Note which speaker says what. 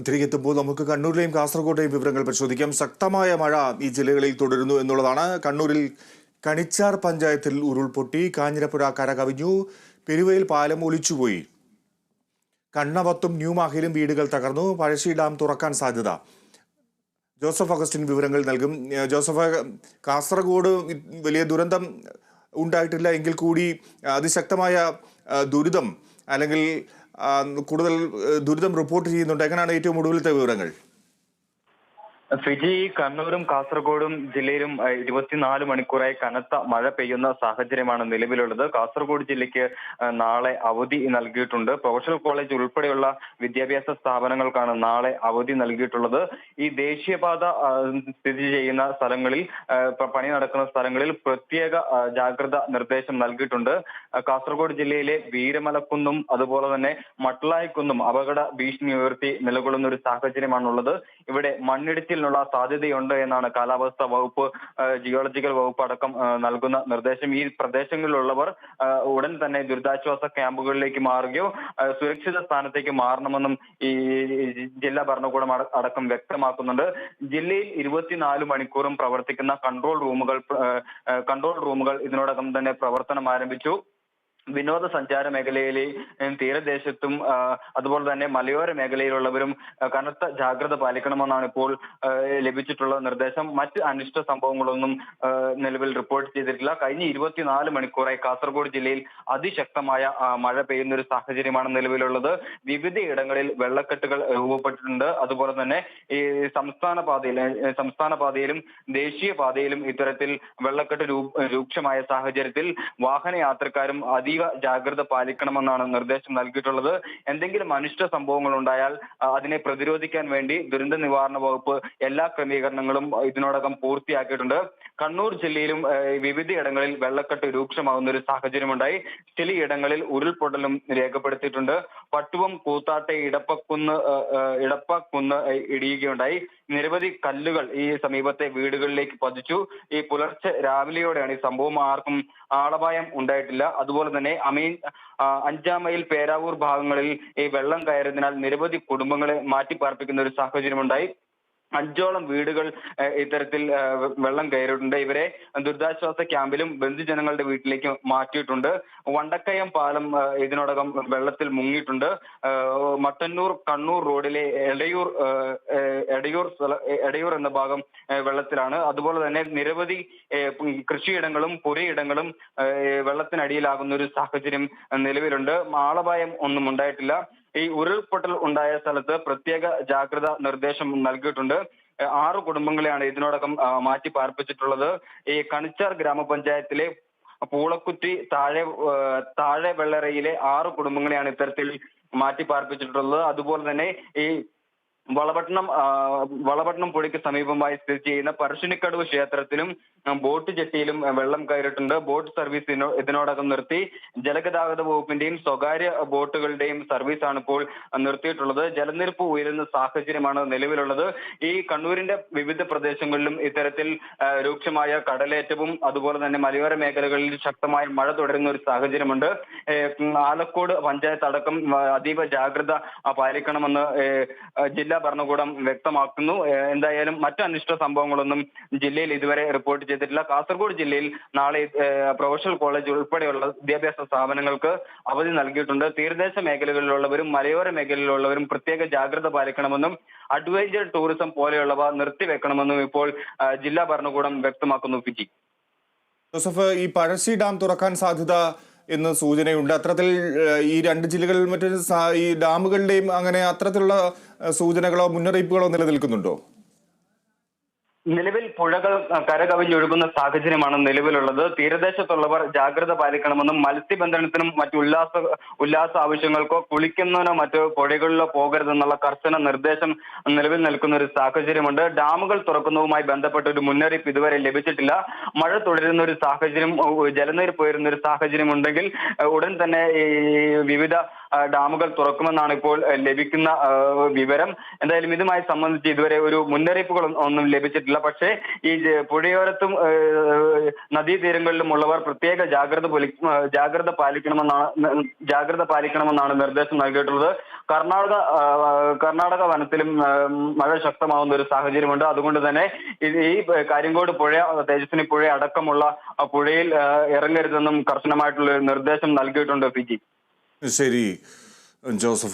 Speaker 1: തിരികെ എത്തുമ്പോൾ നമുക്ക് കണ്ണൂരിലെയും കാസർഗോഡെയും വിവരങ്ങൾ പരിശോധിക്കാം. ശക്തമായ മഴ ഈ ജില്ലകളിൽ തുടരുന്നു എന്നുള്ളതാണ്. കണ്ണൂരിൽ കണിച്ചാർ പഞ്ചായത്തിൽ ഉരുൾപൊട്ടി, കാഞ്ഞിരപ്പുഴ കര കവിഞ്ഞു, പെരുവയിൽ പാലം ഒലിച്ചുപോയി, കണ്ണവത്തും ന്യൂമാഹിലും വീടുകൾ തകർന്നു, പഴശ്ശി ഡാം തുറക്കാൻ സാധ്യത. ജോസഫ് അഗസ്റ്റിൻ വിവരങ്ങൾ നൽകും. ജോസഫ്, കാസർഗോഡ് വലിയ ദുരന്തം ഉണ്ടായിട്ടില്ല എങ്കിൽ കൂടി അതിശക്തമായ ദുരിതം അല്ലെങ്കിൽ കൂടുതൽ ദുരിതം റിപ്പോർട്ട് ചെയ്യുന്നുണ്ട്. എങ്ങനെയാണ് ഏറ്റവും ഒടുവിലത്തെ വിവരങ്ങൾ?
Speaker 2: ഫിജി, കണ്ണൂരും കാസർഗോഡും ജില്ലയിലും 24 മണിക്കൂറായി കനത്ത മഴ പെയ്യുന്ന സാഹചര്യമാണ് നിലവിലുള്ളത്. കാസർഗോഡ് ജില്ലയ്ക്ക് നാളെ അവധി നൽകിയിട്ടുണ്ട്. പ്രൊഫഷണൽ കോളേജ് ഉൾപ്പെടെയുള്ള വിദ്യാഭ്യാസ സ്ഥാപനങ്ങൾക്കാണ് നാളെ അവധി നൽകിയിട്ടുള്ളത്. ഈ ദേശീയപാത സ്ഥിതി ചെയ്യുന്ന സ്ഥലങ്ങളിൽ, പണി നടക്കുന്ന സ്ഥലങ്ങളിൽ പ്രത്യേക ജാഗ്രത നിർദ്ദേശം നൽകിയിട്ടുണ്ട്. കാസർഗോഡ് ജില്ലയിലെ വീരമലക്കുന്നും അതുപോലെ തന്നെ മട്ടളായിക്കുന്നും അപകട ഭീഷണി ഉയർത്തി നിലകൊള്ളുന്ന ഒരു സാഹചര്യമാണുള്ളത്. ഇവിടെ മണ്ണിടിച്ചിൽ സാധ്യതയുണ്ട് എന്നാണ് കാലാവസ്ഥാ വകുപ്പ്, ജിയോളജിക്കൽ വകുപ്പ് അടക്കം നൽകുന്ന നിർദ്ദേശം. ഈ പ്രദേശങ്ങളിലുള്ളവർ ഉടൻ തന്നെ ദുരിതാശ്വാസ ക്യാമ്പുകളിലേക്ക് മാറുകയോ സുരക്ഷിത സ്ഥാനത്തേക്ക് മാറണമെന്നും ഈ ജില്ലാ ഭരണകൂടം അടക്കം വ്യക്തമാക്കുന്നുണ്ട്. ജില്ലയിൽ 24 മണിക്കൂറും പ്രവർത്തിക്കുന്ന കൺട്രോൾ റൂമുകൾ ഇതിനോടകം തന്നെ പ്രവർത്തനം ആരംഭിച്ചു. വിനോദസഞ്ചാര മേഖലയിലെയും തീരദേശത്തും അതുപോലെ തന്നെ മലയോര മേഖലയിലുള്ളവരും കനത്ത ജാഗ്രത പാലിക്കണമെന്നാണ് ഇപ്പോൾ ലഭിച്ചിട്ടുള്ള നിർദ്ദേശം. മറ്റ് അനിഷ്ട സംഭവങ്ങളൊന്നും നിലവിൽ റിപ്പോർട്ട് ചെയ്തിട്ടില്ല. കഴിഞ്ഞ 24 മണിക്കൂറായി കാസർഗോഡ് ജില്ലയിൽ അതിശക്തമായ മഴ പെയ്യുന്ന ഒരു സാഹചര്യമാണ് നിലവിലുള്ളത്. വിവിധയിടങ്ങളിൽ വെള്ളക്കെട്ടുകൾ രൂപപ്പെട്ടിട്ടുണ്ട്. അതുപോലെ തന്നെ ഈ സംസ്ഥാന പാതയിലും ദേശീയ പാതയിലും ഇത്തരത്തിൽ വെള്ളക്കെട്ട് രൂക്ഷമായ സാഹചര്യത്തിൽ വാഹനയാത്രക്കാരും ജാഗ്രത പാലിക്കണമെന്നാണ് നിർദ്ദേശം നൽകിയിട്ടുള്ളത്. എന്തെങ്കിലും അനിഷ്ട സംഭവങ്ങൾ ഉണ്ടായാൽ അതിനെ പ്രതിരോധിക്കാൻ വേണ്ടി ദുരന്ത നിവാരണ വകുപ്പ് എല്ലാ ക്രമീകരണങ്ങളും ഇതിനോടകം പൂർത്തിയാക്കിയിട്ടുണ്ട്. കണ്ണൂർ ജില്ലയിലും വിവിധയിടങ്ങളിൽ വെള്ളക്കെട്ട് രൂക്ഷമാകുന്ന ഒരു സാഹചര്യമുണ്ടായി. ചിലയിടങ്ങളിൽ ഉരുൾപൊട്ടലും രേഖപ്പെടുത്തിയിട്ടുണ്ട്. പട്ടുവം, കൂത്താട്ടെ, ഇടപ്പക്കുന്ന് ഇടിയുകയുണ്ടായി. നിരവധി കല്ലുകൾ ഈ സമീപത്തെ വീടുകളിലേക്ക് പതിച്ചു. ഈ പുലർച്ചെ രാവിലെയോടെയാണ് ഈ സംഭവം. ആർക്കും ആളപായം ഉണ്ടായിട്ടില്ല. അതുപോലെ തന്നെ അഞ്ചാമയിൽ പേരാവൂർ ഭാഗങ്ങളിൽ ഈ വെള്ളം കയറിയതിനാൽ നിരവധി കുടുംബങ്ങളെ മാറ്റിപ്പാർപ്പിക്കുന്ന ഒരു സാഹചര്യമുണ്ടായി. 5ഓളം വീടുകൾ ഇത്തരത്തിൽ വെള്ളം കയറിയിട്ടുണ്ട്. ഇവരെ ദുരിതാശ്വാസ ക്യാമ്പിലും ബന്ധുജനങ്ങളുടെ വീട്ടിലേക്ക് മാറ്റിയിട്ടുണ്ട്. വണ്ടക്കയം പാലം ഇതിനോടകം വെള്ളത്തിൽ മുങ്ങിയിട്ടുണ്ട്. മട്ടന്നൂർ കണ്ണൂർ റോഡിലെ എടയൂർ എന്ന ഭാഗം വെള്ളത്തിലാണ്. അതുപോലെ തന്നെ നിരവധി കൃഷിയിടങ്ങളും പുരയിടങ്ങളും വെള്ളത്തിനടിയിലാകുന്ന ഒരു സാഹചര്യം നിലവിലുണ്ട്. ആളപായം ഒന്നും ഉണ്ടായിട്ടില്ല. ഈ ഉരുൾപൊട്ടൽ ഉണ്ടായ സ്ഥലത്ത് പ്രത്യേക ജാഗ്രത നിർദ്ദേശം നൽകിയിട്ടുണ്ട്. 6 കുടുംബങ്ങളെയാണ് ഇതിനോടകം മാറ്റി പാർപ്പിച്ചിട്ടുള്ളത്. ഈ കണിച്ചാർ ഗ്രാമപഞ്ചായത്തിലെ പൂളക്കുറ്റി താഴെ വെള്ളറയിലെ 6 കുടുംബങ്ങളെയാണ് ഇത്തരത്തിൽ മാറ്റി പാർപ്പിച്ചിട്ടുള്ളത്. അതുപോലെ തന്നെ ഈ വളപട്ടണം പുഴയ്ക്ക് സമീപമായി സ്ഥിതി ചെയ്യുന്ന പറശ്ശിനിക്കടവ് ക്ഷേത്രത്തിലും ബോട്ട് ജെട്ടിയിലും വെള്ളം കയറിയിട്ടുണ്ട്. ബോട്ട് സർവീസ് ഇതിനോടകം നിർത്തി. ജലഗതാഗത വകുപ്പിന്റെയും സ്വകാര്യ ബോട്ടുകളുടെയും സർവീസാണ് ഇപ്പോൾ നിർത്തിയിട്ടുള്ളത്. ജലനിരപ്പ് ഉയരുന്ന സാഹചര്യമാണ് നിലവിലുള്ളത്. ഈ കണ്ണൂരിന്റെ വിവിധ പ്രദേശങ്ങളിലും ഇത്തരത്തിൽ രൂക്ഷമായ കടലേറ്റവും അതുപോലെ തന്നെ മലയോര മേഖലകളിൽ ശക്തമായ മഴ തുടരുന്ന ഒരു സാഹചര്യമുണ്ട്. ആലക്കോട് പഞ്ചായത്ത് അടക്കം അതീവ ജാഗ്രത പാലിക്കണമെന്ന് ജില്ലാ ഭരണകൂടം വ്യക്തമാക്കുന്നു. എന്തായാലും മറ്റു അനിഷ്ട സംഭവങ്ങളൊന്നും ജില്ലയിൽ ഇതുവരെ റിപ്പോർട്ട് ചെയ്തിട്ടില്ല. കാസർഗോഡ് ജില്ലയിൽ നാളെ പ്രൊഫഷണൽ കോളേജ് ഉൾപ്പെടെയുള്ള വിദ്യാഭ്യാസ സ്ഥാപനങ്ങൾക്ക് അവധി നൽകിയിട്ടുണ്ട്. തീരദേശ മേഖലകളിലുള്ളവരും മലയോര മേഖലയിലുള്ളവരും പ്രത്യേക ജാഗ്രത പാലിക്കണമെന്നും അഡ്വഞ്ചർ ടൂറിസം പോലെയുള്ളവ നിർത്തിവെക്കണമെന്നും ഇപ്പോൾ ജില്ലാ ഭരണകൂടം വ്യക്തമാക്കുന്നു. ഫിജി,
Speaker 1: ജോസഫ്, ഈ പഴശ്ശി ഡാം തുറക്കാൻ സാധ്യത എന്ന് സൂചനയുണ്ട്. അത്തരത്തിൽ ഈ 2 ജില്ലകളിൽ മറ്റൊരു ഈ ഡാമുകളുടെയും അങ്ങനെ അത്തരത്തിലുള്ള സൂചനകളോ മുന്നറിയിപ്പുകളോ നിലനിൽക്കുന്നുണ്ടോ?
Speaker 2: നിലവിൽ പുഴകൾ കരകവിഞ്ഞൊഴുകുന്ന സാഹചര്യമാണ് നിലവിലുള്ളത്. തീരദേശത്തുള്ളവർ ജാഗ്രത പാലിക്കണമെന്നും മത്സ്യബന്ധനത്തിനും മറ്റു ഉല്ലാസ ആവശ്യങ്ങൾക്കോ കുളിക്കുന്നതിനോ മറ്റു പുഴകളിലോ പോകരുതെന്നുള്ള കർശന നിർദ്ദേശം നിലവിൽ നിൽക്കുന്ന ഒരു സാഹചര്യമുണ്ട്. ഡാമുകൾ തുറക്കുന്നതുമായി ബന്ധപ്പെട്ട ഒരു മുന്നറിയിപ്പ് ഇതുവരെ ലഭിച്ചിട്ടില്ല. മഴ തുടരുന്ന ഒരു സാഹചര്യം, ജലനിരപ്പ് ഉയരുന്ന ഒരു സാഹചര്യം ഉണ്ടെങ്കിൽ ഉടൻ തന്നെ ഈ വിവിധ ഡാമുകൾ തുറക്കുമെന്നാണ് ഇപ്പോൾ ലഭിക്കുന്ന വിവരം. എന്തായാലും ഇതുമായി സംബന്ധിച്ച് ഇതുവരെ ഒരു മുന്നറിയിപ്പുകൾ ഒന്നും ലഭിച്ചിട്ടില്ല. പക്ഷേ ഈ പുഴയോരത്തും നദീതീരങ്ങളിലും ഉള്ളവർ പ്രത്യേക ജാഗ്രത പാലിക്കണമെന്നാണ് നിർദ്ദേശം നൽകിയിട്ടുള്ളത്. കർണാടക വനത്തിലും മഴ ശക്തമാവുന്ന ഒരു സാഹചര്യമുണ്ട്. അതുകൊണ്ട് തന്നെ ഈ കാര്യങ്കോട് പുഴ, തേജസ്വിനി പുഴ അടക്കമുള്ള പുഴയിൽ ഇറങ്ങരുതെന്നും കർശനമായിട്ടുള്ള ഒരു നിർദ്ദേശം നൽകിയിട്ടുണ്ട് ഫിജി.
Speaker 1: ശരി ജോസഫ്.